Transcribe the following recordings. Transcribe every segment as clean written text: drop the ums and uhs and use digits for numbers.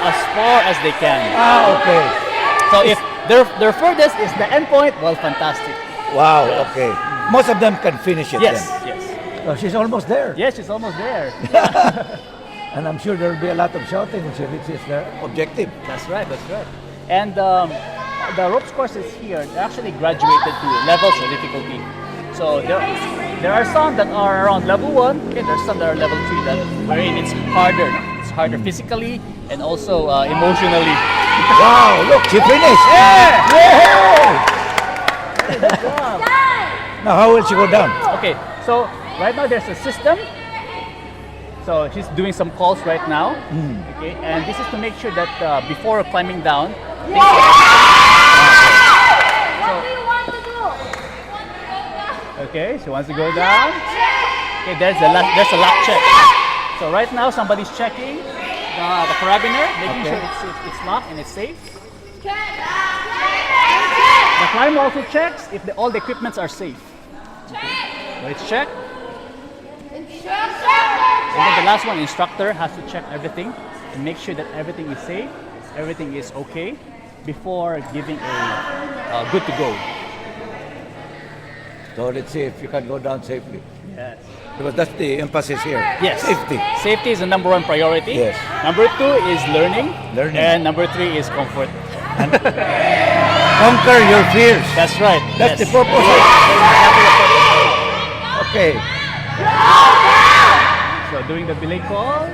as far as they can. Okay. So if their furthest is the end point, well, fantastic. Wow, okay. Most of them can finish it Yes, then. yes. So she's almost there. Yes, she's almost there. And I'm sure there will be a lot of shouting when she reaches their objective. That's right, that's right. And the ropes courses here, they're actually graduated to levels of difficulty. So there are some that are around level 1, okay, there's some that are level 3, that wherein it's harder. It's harder physically and also emotionally. Wow, look, she finished! Yeah! Good job. Now, how will she go down? Okay, so right now there's a system. So she's doing some calls right now. Okay, and this is to make sure that before climbing down, things What do you want to do? okay, she wants to go down. Okay, there's a lock check. So right now somebody's checking the carabiner, making Okay. sure it's locked and it's safe. The climber also checks if all the equipments are safe. So it's checked. And then the last one, instructor has to check everything and make sure that everything is safe, everything is okay before giving a good to go. So let's see if you can go down safely. Yes. Because that's the emphasis here. Yes. Safety. Safety is the number 1 priority. Yes. Number 2 is learning. Learning. And number 3 is comfort. Conquer your fears. That's right. That's yes. the purpose. Okay. So doing the belay calls.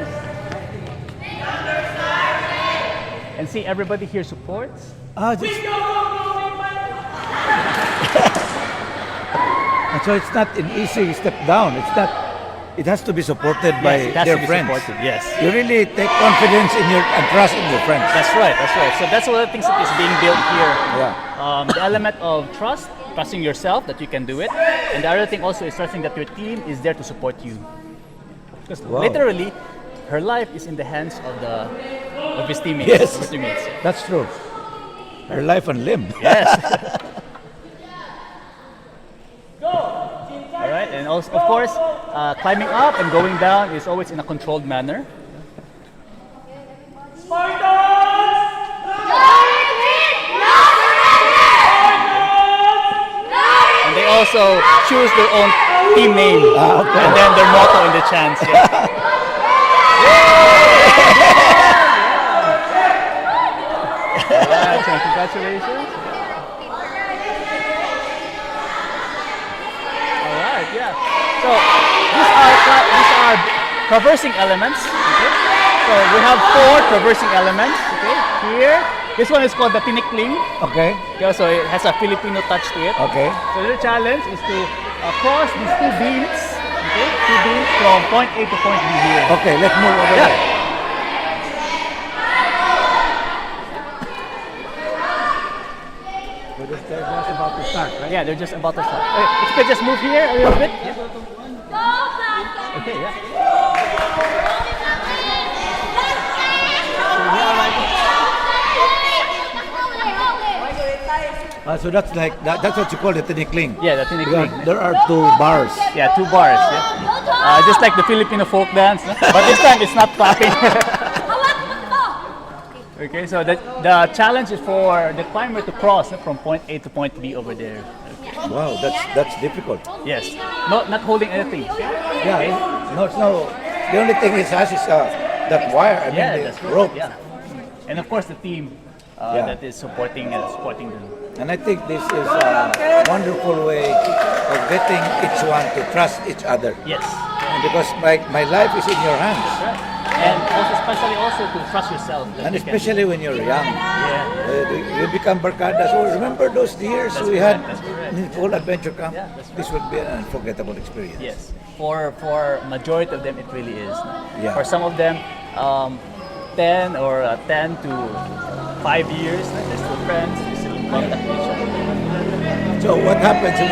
And see, everybody here supports. And so it's not an easy step down. It's not. It has to be supported by Yes, it has their to be friends. supported, yes. You really take confidence in your and trust in your friends. That's right, that's right. So that's one of the things that is being built here. Yeah. The element of trust, trusting yourself that you can do it. And the other thing also is trusting that your team is there to support you. Because literally, her life is in the hands of his teammates. Yes. His teammates. That's true. Her life and limb. Yes. All right, and also, of course, climbing up and going down is always in a controlled manner. And they also choose their own team name okay. and then their motto in the chants. Yeah. Alright, so congratulations. Alright, yeah. So these are traversing elements. Okay? So we have 4 traversing elements. Okay, here. This one is called the tinikling. Okay. Okay, so it has a Filipino touch to it. Okay. So the challenge is to cross these 2 beams. Okay, 2 beams from point A to point B here. Okay. Let's move over there. So they're just about to start, right? Yeah, they're just about to start. Okay, if you could just move here a little bit. Okay, yeah. So that's like that's what you call the tinikling. Yeah, the tinikling. There are 2 bars. Yeah, 2 bars. Yeah. Just like the Filipino folk dance, no? But this time it's not clapping. Okay, so the challenge is for the climber to cross from point A to point B over there. Okay. Wow, that's difficult. Yes, not holding anything. Yeah. No. The only thing is that wire. I mean the that's right. rope. Yeah, and of course the team that is supporting them. And I think this is a wonderful way of getting each one to trust each other. Yes. Because my life is in your hands. Right. And also especially to trust yourself. And especially when you're young. Yeah. You become barcadas. Oh, remember those years we had in Kool Adventure Camp? Yeah, that's This would be an unforgettable experience. Yes. For majority of them, it really is. Yeah. For some of them, 10 to 5 years, they're still friends, they still contact each other. So what happens when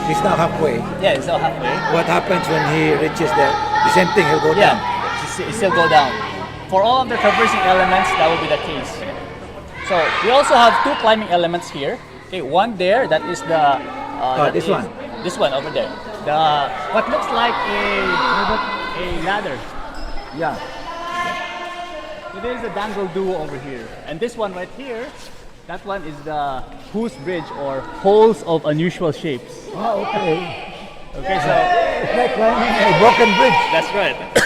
he's now halfway? Yeah, it's still halfway. What happens when he reaches there? The same thing, he'll go down. It still go down. For all of the traversing elements, that will be the case. So we also have 2 climbing elements here. Okay, one there, that is the this one. This one over there. What looks like a ladder. Yeah. So there's a dangle duo over here. And this one right here, that one is the Who's Bridge or Holes of Unusual Shapes. Oh, okay. Okay, so It's like climbing a broken bridge. that's right. Of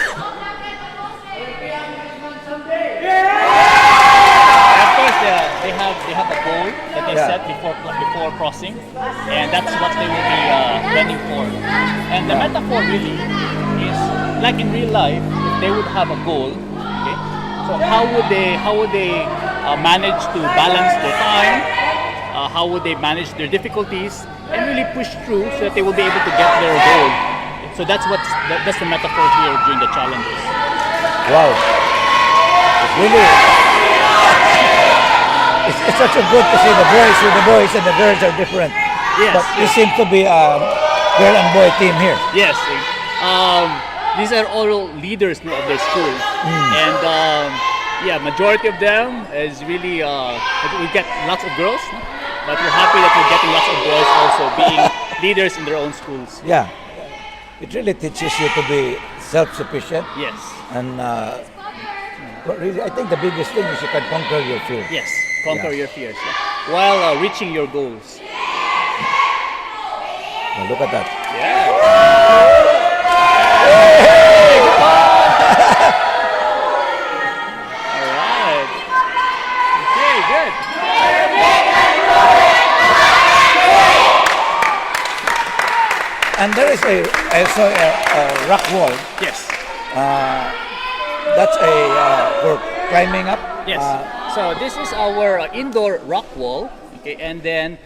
course, they have a goal that they set before crossing, and that's what they will be running for. And the metaphor really is like in real life, if they would have a goal. Okay, so how would they manage to balance their time? How would they manage their difficulties and really push through so that they will be able to get their goal? So that's the metaphor here during the challenges. Wow. It's really, it's such a good to see the boys with the boys and the girls are different. Yes. But this seems to be a girl and boy team here. Yes. These are all leaders of their school, and majority of them is really we get lots of girls, but we're happy that we're getting lots of boys also being leaders in their own schools. Yeah. It really teaches you to be self-sufficient. Yes. And but really, I think the biggest thing is you can conquer your fear. Yes. Conquer your fears while reaching your goals. Now look at that. Yeah. All right. Okay, good. And there is I saw a rock wall. Yes. That's for climbing up. Yes. So this is our indoor rock wall. Okay, and then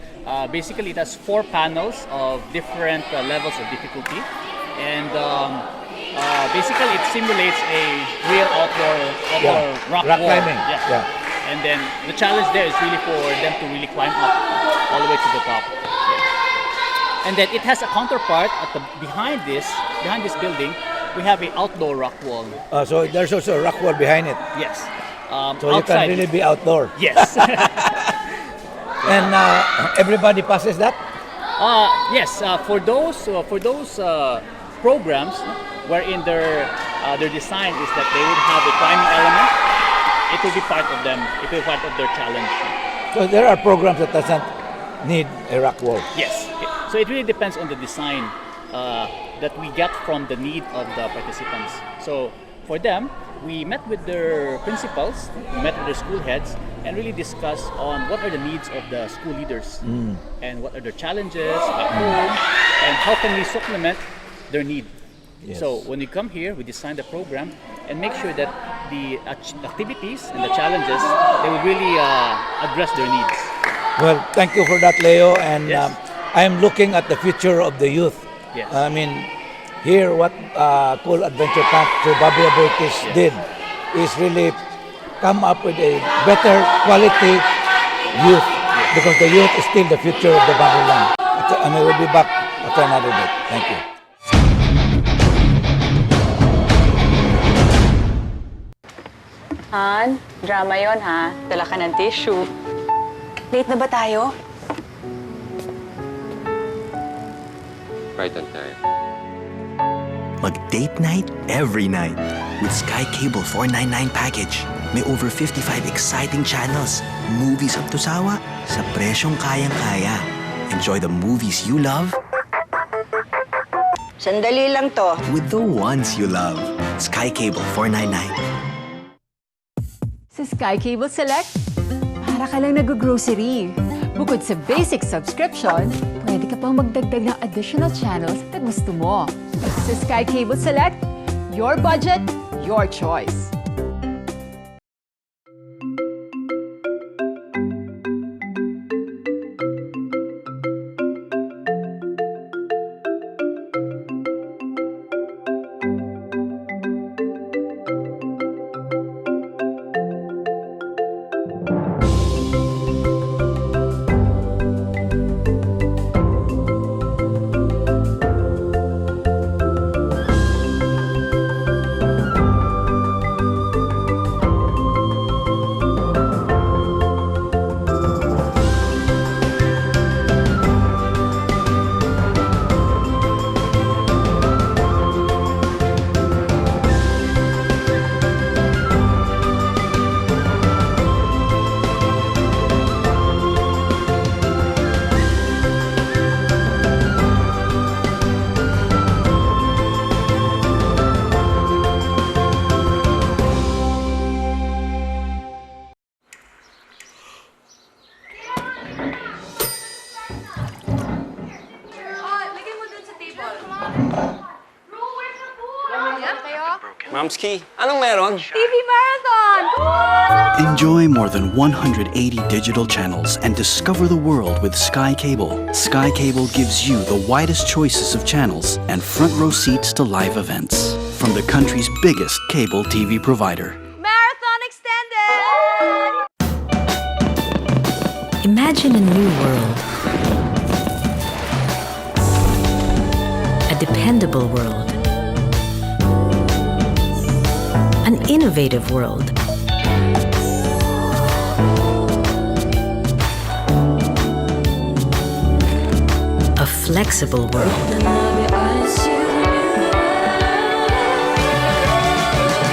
basically it has 4 panels of different levels of difficulty, and basically it simulates a real outdoor rock wall. climbing. Yeah. And then the challenge there is really for them to really climb up all the way to the top. Yeah. And then it has a counterpart at behind this building. We have an outdoor rock wall. So there's also a rock wall behind it. Yes. So you can really be outdoor. Yes. And everybody passes that? Yes. For those programs wherein their design is that they would have a climbing element, it will be part of them. It will be part of their challenge. So there are programs that doesn't need a rock wall. Yes. So it really depends on the design that we get from the need of the participants. So for them, we met with their principals, we met with their school heads, and really discussed on what are the needs of the school leaders and what are their challenges at home and how can we supplement their need. Yes. So when you come here, we design the program and make sure that the activities and the challenges, they will really address their needs. Well, thank you for that, Leo. And Yes. I'm looking at the future of the youth. Yes. I mean, here what Kool Adventure Camp through Bobby Aboitiz did is really come up with a better quality youth, because the youth is still the future of the Babylon. And I will be back after another bit. Thank you. Han, drama yon ha. Dala ka ng tissue. Late na ba tayo? Right on time. Mag-date night every night with Skycable 499 package. May over 55 exciting channels, movies up to sawa, sa presyong kayang-kaya. Enjoy the movies you love Sandali lang to. with the ones you love. Skycable 499. Sa Skycable Select, para ka lang nag-grocery. Bukod sa basic subscription, pwede ka pang magdagdag ng additional channels na gusto mo. Sa Skycable Select, your budget, your choice. Chomsky, anong meron? TV Marathon! Come on! Enjoy more than 180 digital channels and discover the world with Skycable. Skycable gives you the widest choices of channels and front row seats to live events from the country's biggest cable TV provider. Marathon extended! Imagine a new world. A dependable world. An innovative world. A flexible world.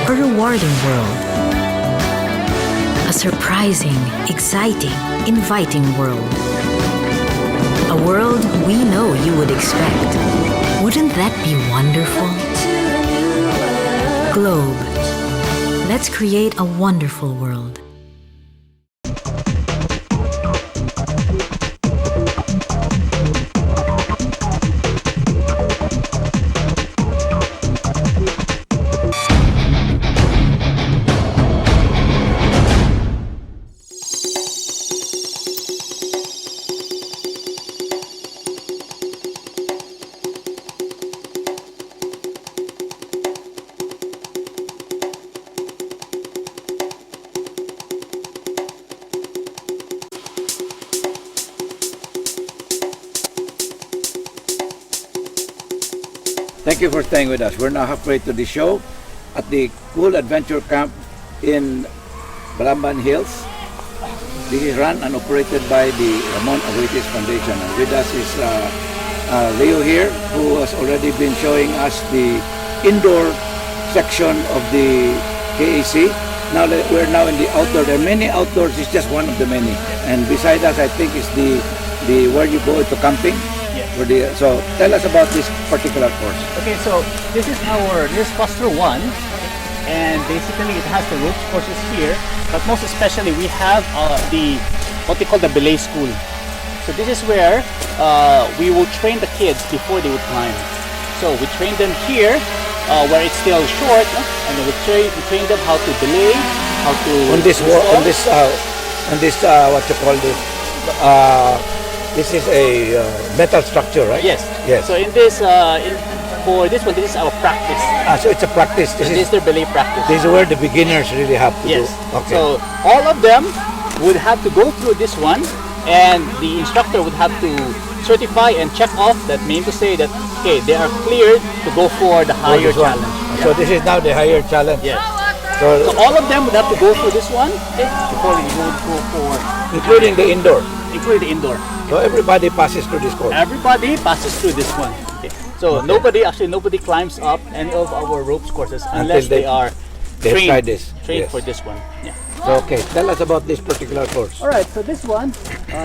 A rewarding world. A surprising, exciting, inviting world. A world we know you would expect. Wouldn't that be wonderful? Globe. Let's create a wonderful world. Thank you for staying with us. We're now halfway to the show at the Kool Adventure Camp in Balamban Hills. This is run and operated by the Ramon Aboitiz Foundation. And with us is Leo here, who has already been showing us the indoor section of the KAC. Now that we're now in the outdoor. There are many outdoors. It's just one of the many. And beside us, I think, is the where you go to camping. Yes. So tell us about this particular course. Okay, so this is cluster 1, and basically it has the ropes courses here, but most especially we have what they call the belay school. So this is where we will train the kids before they would climb. So we train them here where it's still short, and then we train them how to belay, how to on this what you call this. This is a metal structure, right? Yes. Yes. So in this, for this one, this is our practice. So it's a practice. This is their belay practice. This is where the beginners really have to do. Okay. So all of them would have to go through this one, and the instructor would have to certify and check off that, mean to say that, okay, they are cleared to go for the higher challenge. So this is now the higher challenge. Yes. So all of them would have to go through this one, okay, before you would go for including the indoor. Including the indoor. So everybody passes through this course. Everybody passes through this one. Okay. So nobody climbs up any of our ropes courses unless they are trained for this one. Yeah. So, okay, tell us about this particular course. All right. So this one,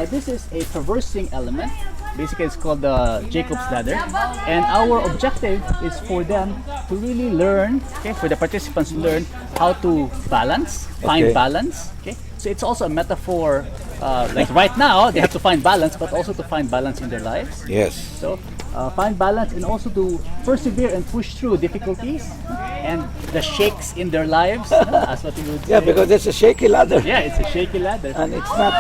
this is a traversing element. Basically, it's called the Jacob's Ladder, and our objective is for them to really learn. Okay, for the participants to learn how to balance, find balance. Okay. So it's also a metaphor. Like right now, they have to find balance, but also to find balance in their lives. Yes. So find balance and also to persevere and push through difficulties and the shakes in their lives. That's what we would say. Yeah, because it's a shaky ladder. Yeah, it's a shaky ladder. And it's not.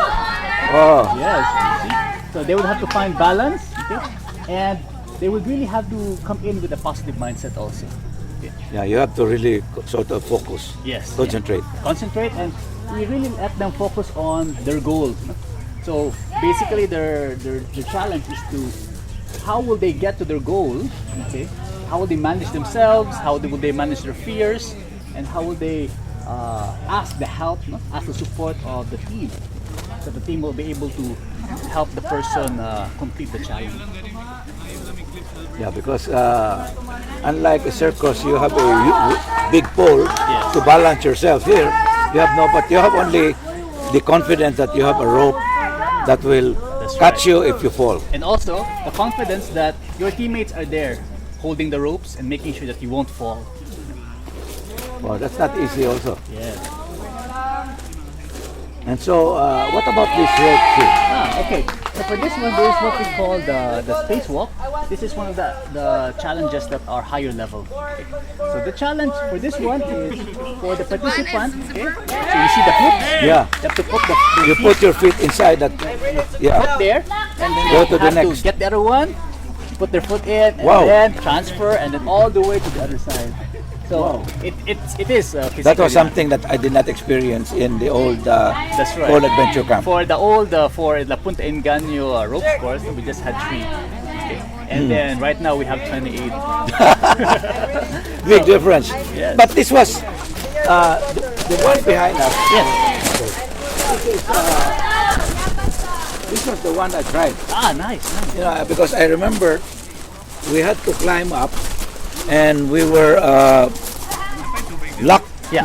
Oh. Yes. You see? So they would have to find balance, okay? And they would really have to come in with a positive mindset also. Okay? Yeah, you have to really sort of focus. Yes. Concentrate. Yeah. Concentrate, and we really let them focus on their goals. So basically, their challenge is to how will they get to their goal? Okay, how will they manage themselves? How will they manage their fears? And how will they ask the help, ask the support of the team, so the team will be able to help the person complete the challenge. Yeah, because unlike a circus, you have a big pole to balance yourself. Here, you have but you have only the confidence that you have a rope that will catch you if you fall. And also the confidence that your teammates are there holding the ropes and making sure that you won't fall. Well, that's not easy also. Yes. And so, what about this rope here? Okay. So for this one, there is what we call the spacewalk. This is one of the challenges that are higher level. Okay. So the challenge for this one is for the participant. Okay. So you see the hooks. Yeah. You have to put You put your feet inside that. Yeah. foot there, and then Go you to the have next. to get the other one, put their foot in, and Wow. then transfer, and then all the way to the other side. So it is physically. That was something that I did not experience in the old That's right. Kool Adventure Camp. For the old for the Punta Engaño ropes course, we just had 3. Okay. And then right now we have 28. Big difference. Yes. But this was the one behind us. Yes. This was the one I tried. Nice. You know, because I remember we had to climb up, and we were locked, Yeah,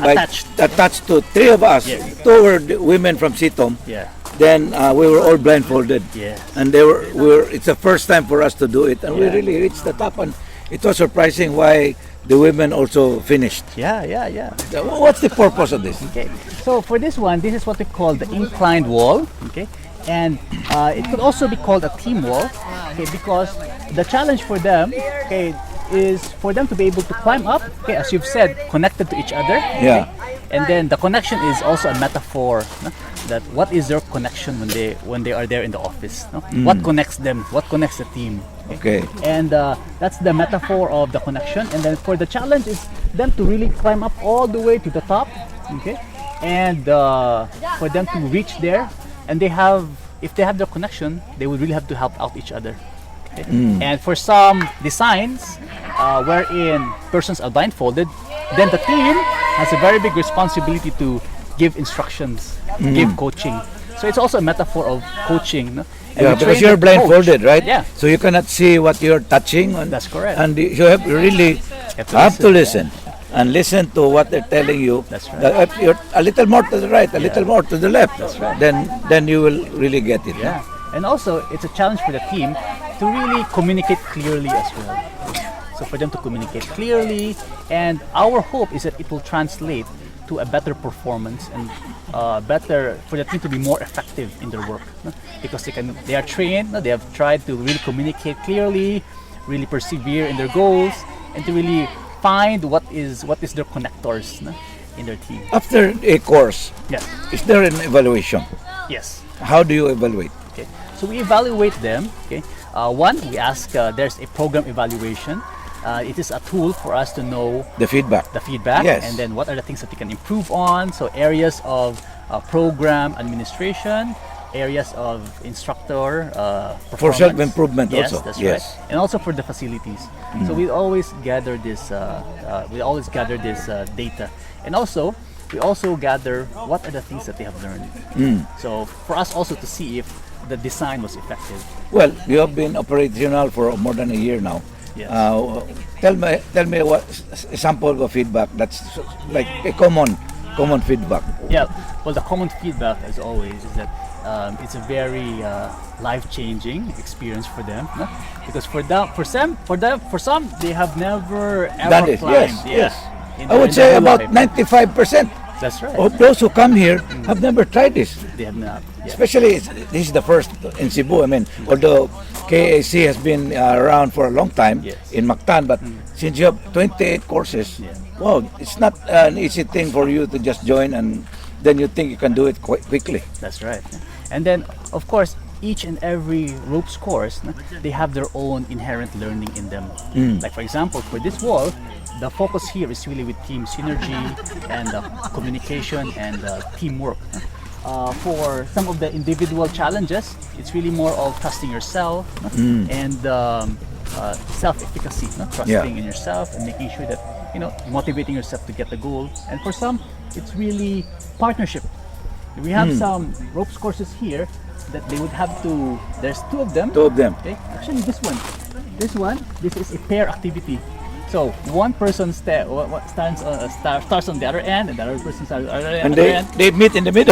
attached to 3 of us. Yes. 2 were the women from Sitom. Yeah. Then we were all blindfolded. Yes. And it's the first time for us to do it, and we really reached the top, and it was surprising why the women also finished. Yeah. What's the purpose of this? Okay. So for this one, this is what we call the inclined wall. Okay. And it could also be called a team wall. Okay, because the challenge for them, okay, is for them to be able to climb up, okay, as you've said, connected to each other. Yeah. And then the connection is also a metaphor, no? That what is their connection when they are there in the office, no? What connects them, what connects the team. Okay. And that's the metaphor of the connection. And then for the challenge is them to really climb up all the way to the top, okay, and for them to reach there, and if they have their connection, they would really have to help out each other. Okay? And for some designs wherein persons are blindfolded, then the team has a very big responsibility to give instructions, give coaching. So it's also a metaphor of coaching. No? And Yeah, we because train you're the coach. blindfolded, right? Yeah. So you cannot see what you're touching. That's correct. And you have to listen and listen to what they're telling you. That's right. If you're a little more to the right, a little more to the left. That's right. Then you will really get it. Yeah. And also, it's a challenge for the team to really communicate clearly as well. So for them to communicate clearly, and our hope is that it will translate to a better performance and better for the team to be more effective in their work, no? Because they are trained, no? They have tried to really communicate clearly, really persevere in their goals, and to really find what is their connectors, no? In their team. After a course, Yes. is there an evaluation? Yes. How do you evaluate? Okay. So we evaluate them. Okay. One, we ask. There's a program evaluation. It is a tool for us to know The feedback. the feedback, Yes. and then what are the things that we can improve on. So areas of program administration, areas of instructor For performance. self-improvement Yes, also. that's Yes. right. And also for the facilities. So we always gather this. Data, and also we also gather what are the things that they have learned. So for us also to see if the design was effective. Well, you have been operational for more than a year now. Yes. Tell me what sample of feedback that's like a common feedback. Yeah, well, the common feedback, as always, is that it's a very life-changing experience for them, no? Because for some, they have never ever Done it. climbed. Yes. in I would their say about life. 95% That's right. of those who come here have never tried this. They have not. Yeah. Especially, this is the first in Cebu. I mean, although KAC has been around for a long time Yes. in Mactan, but since you have 28 courses, Yeah. wow, it's not an easy thing for you to just join and then you think you can do it quite quickly. That's right. And then, of course, each and every ropes course, no, they have their own inherent learning in them. Like for example, for this wall, the focus here is really with team synergy and communication and teamwork. For some of the individual challenges, it's really more of trusting yourself, no, and self-efficacy, no, trusting in yourself and making sure that motivating yourself to get the goal. And for some, it's really partnership. We have some ropes courses here that they would have to. There's 2 of them. 2 of them. Okay. Actually, this is a pair activity. So one person starts on the other end, and the other person starts on the other And end. they meet in the middle.